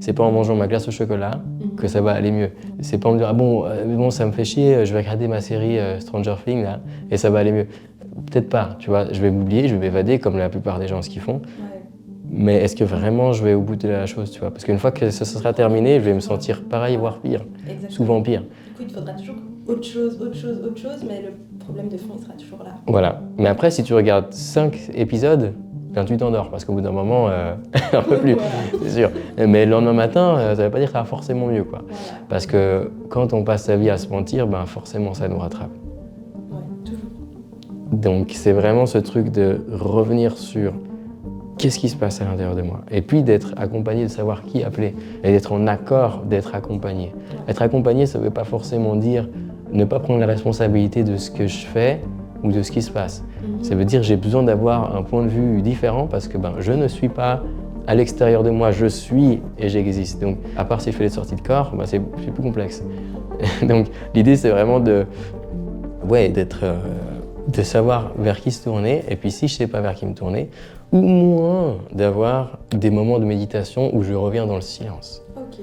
c'est pas en mangeant ma glace au chocolat que ça va aller mieux. C'est pas en me dire, ah bon, ça me fait chier, je vais regarder ma série Stranger Things là, et ça va aller mieux. Peut-être pas, tu vois, je vais m'oublier, je vais m'évader comme la plupart des gens ce qu'ils font. Ouais. Mais est-ce que vraiment je vais au bout de la chose, tu vois? Parce qu'une fois que ça sera terminé, je vais me sentir pareil, voire pire. Exactement. Souvent pire. Du coup, il te faudra toujours autre chose, mais le problème de fond, il sera toujours là. Voilà. Mais après, si tu regardes 5 épisodes, ben, tu t'endors, parce qu'au bout d'un moment, un peu plus, Voilà. c'est sûr. Mais le lendemain matin, ça veut pas dire que ça va forcément mieux, quoi. Voilà. Parce que quand on passe sa vie à se mentir, ben forcément ça nous rattrape. Ouais, toujours. Donc c'est vraiment ce truc de revenir sur qu'est-ce qui se passe à l'intérieur de moi. Et puis d'être accompagné, de savoir qui appeler. Et d'être en accord d'être accompagné. Être accompagné, ça ne veut pas forcément dire ne pas prendre la responsabilité de ce que je fais ou de ce qui se passe. Ça veut dire j'ai besoin d'avoir un point de vue différent parce que je ne suis pas à l'extérieur de moi, je suis et j'existe. Donc à part si je fais des sorties de corps, c'est plus complexe. Donc l'idée c'est vraiment de savoir vers qui se tourner, et puis si je ne sais pas vers qui me tourner, au moins d'avoir des moments de méditation où je reviens dans le silence. Ok.